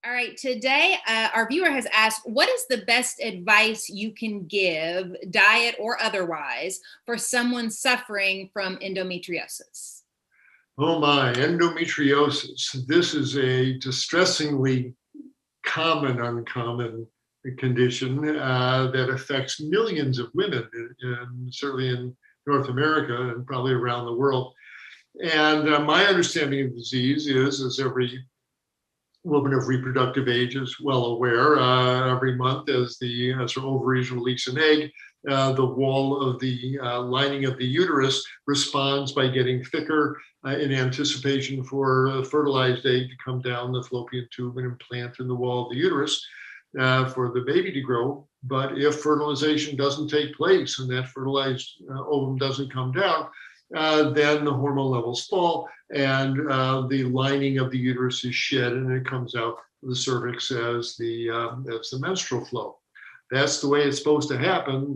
All right, today our viewer has asked, what is the best advice you can give, diet or otherwise, for someone suffering from endometriosis? Oh my, endometriosis. This is a distressingly uncommon condition that affects millions of women, certainly in North America and probably around the world. And my understanding of the disease is, as every woman of reproductive age is well aware, every month as her ovaries release an egg, the wall of the lining of the uterus responds by getting thicker in anticipation for a fertilized egg to come down the fallopian tube and implant in the wall of the uterus for the baby to grow. But if fertilization doesn't take place and that fertilized ovum doesn't come down, then the hormone levels fall and the lining of the uterus is shed and it comes out of the cervix as the menstrual flow. That's the way it's supposed to happen.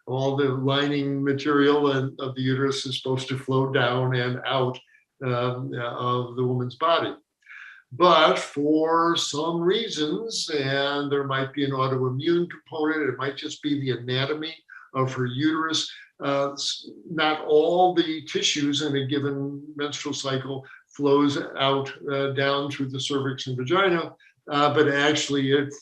All the lining material of the uterus is supposed to flow down and out of the woman's body. But for some reasons, and there might be an autoimmune component, it might just be the anatomy of her uterus. Not all the tissues in a given menstrual cycle flows out down through the cervix and vagina, but actually it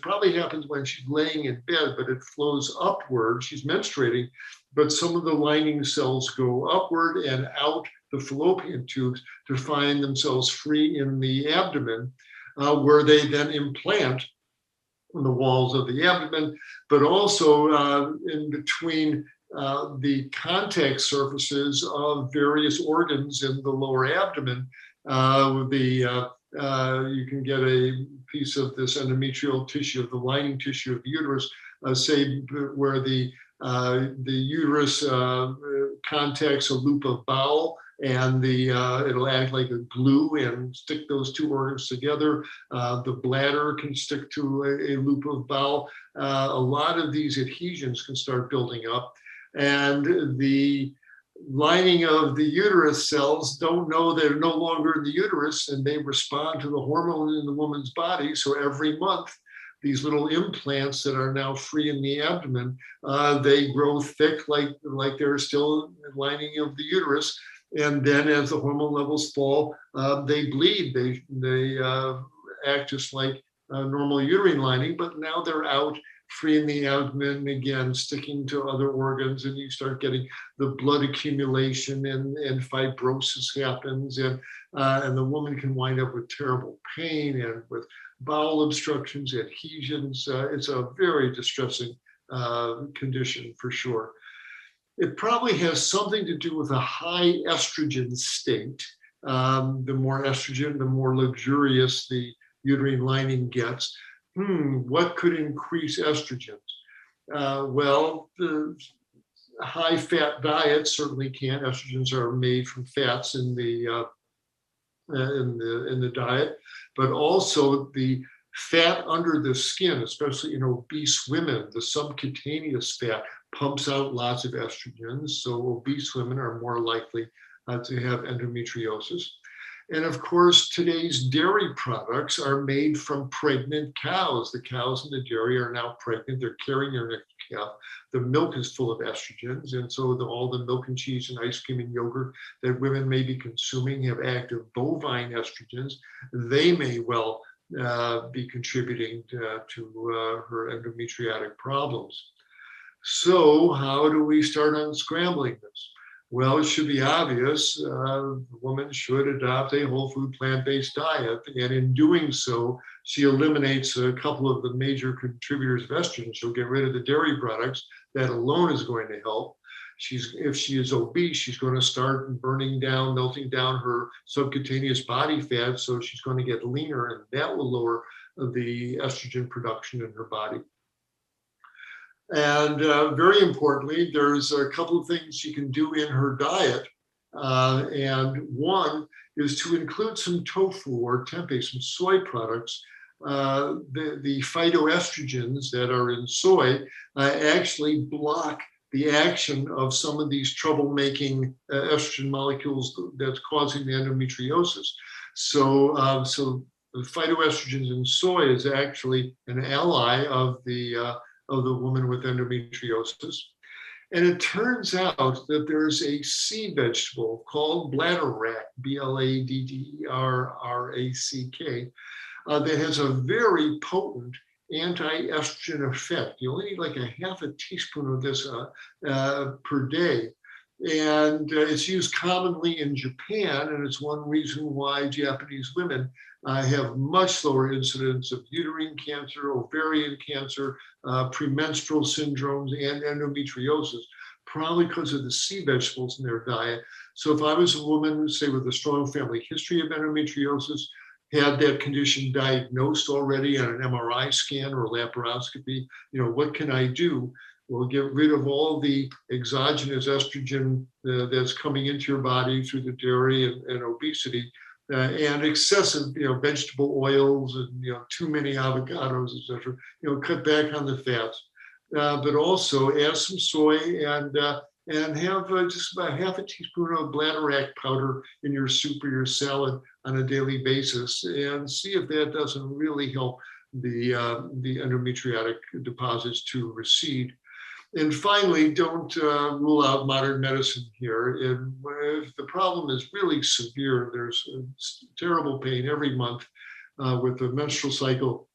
probably happens when she's laying in bed, but it flows upward. She's menstruating, but some of the lining cells go upward and out the fallopian tubes to find themselves free in the abdomen, where they then implant on the walls of the abdomen, but also in between the contact surfaces of various organs in the lower abdomen. You can get a piece of this endometrial tissue, of the lining tissue of the uterus, say where the uterus contacts a loop of bowel, and it'll act like a glue and stick those two organs together. The bladder can stick to a loop of bowel. A lot of these adhesions can start building up, and the lining of the uterus cells don't know they're no longer in the uterus, and they respond to the hormone in the woman's body. So every month, these little implants that are now free in the abdomen, they grow thick like they're still lining of the uterus. And then as the hormone levels fall, they bleed. They act just like normal uterine lining, but now they're out free in the abdomen, again, sticking to other organs, and you start getting the blood accumulation and fibrosis happens, and the woman can wind up with terrible pain and with bowel obstructions, adhesions. It's a very distressing condition for sure. It probably has something to do with a high estrogen state. The more estrogen, the more luxurious the uterine lining gets. What could increase estrogens? Well, the high fat diet certainly can. Estrogens are made from fats in the diet, but also the fat under the skin, especially in obese women, the subcutaneous fat pumps out lots of estrogens. So obese women are more likely to have endometriosis. And of course, today's dairy products are made from pregnant cows. The cows in the dairy are now pregnant. They're carrying their next calf. The milk is full of estrogens. And so all the milk and cheese and ice cream and yogurt that women may be consuming have active bovine estrogens. They may well be contributing to her endometriotic problems. So how do we start unscrambling this? Well, it should be obvious. The woman should adopt a whole food plant-based diet. And in doing so, she eliminates a couple of the major contributors of estrogen. She'll get rid of the dairy products. That alone is going to help. If she is obese, she's going to start melting down her subcutaneous body fat. So she's going to get leaner, and that will lower the estrogen production in her body. And very importantly, there's a couple of things she can do in her diet. And one is to include some tofu or tempeh, some soy products. The phytoestrogens that are in soy actually block the action of some of these troublemaking estrogen molecules that's causing the endometriosis. So The phytoestrogens in soy is actually an ally of the woman with endometriosis. And it turns out that there's a sea vegetable called bladderwrack, Bladderrack, that has a very potent anti-estrogen effect. You only need like a half a teaspoon of this per day. And it's used commonly in Japan, and it's one reason why Japanese women have much lower incidence of uterine cancer, ovarian cancer, premenstrual syndromes, and endometriosis, probably because of the sea vegetables in their diet. So if I was a woman, say, with a strong family history of endometriosis, had that condition diagnosed already on an MRI scan or laparoscopy, what can I do? Well, get rid of all the exogenous estrogen that's coming into your body through the dairy and obesity, and excessive, vegetable oils and too many avocados, etc. Cut back on the fats, but also add some soy and have just about half a teaspoon of bladderwrack powder in your soup or your salad on a daily basis, and see if that doesn't really help the endometriotic deposits to recede. And finally, don't rule out modern medicine here. If the problem is really severe, there's terrible pain every month with the menstrual cycle,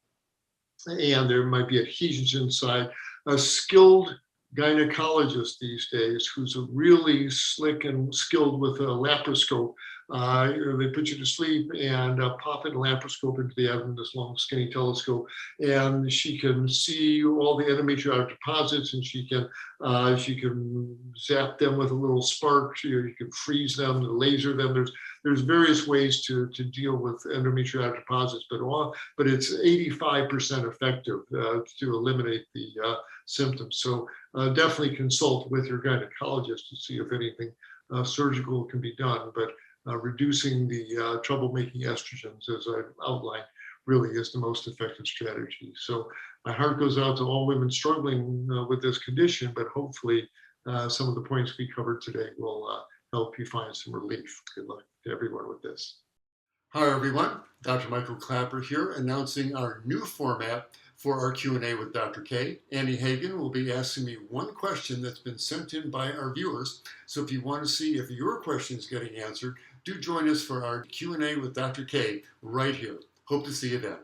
and there might be adhesions inside. A skilled gynecologist these days who's really slick and skilled with a laparoscope. They put you to sleep and pop in a laparoscope into the abdomen, this long skinny telescope, and she can see all the endometriotic deposits, and she can zap them with a little spark. You can freeze them, laser them. There's various ways to deal with endometriotic deposits, but it's 85% effective to eliminate the symptoms. So definitely consult with your gynecologist to see if anything surgical can be done. But reducing the trouble-making estrogens, as I've outlined, really is the most effective strategy. So my heart goes out to all women struggling with this condition, but hopefully some of the points we covered today will help you find some relief. Good luck to everyone with this. Hi, everyone. Dr. Michael Klaper here, announcing our new format for our Q&A with Dr. K. Annie Hagen will be asking me one question that's been sent in by our viewers. So if you want to see if your question is getting answered, do join us for our Q&A with Dr. K right here. Hope to see you then.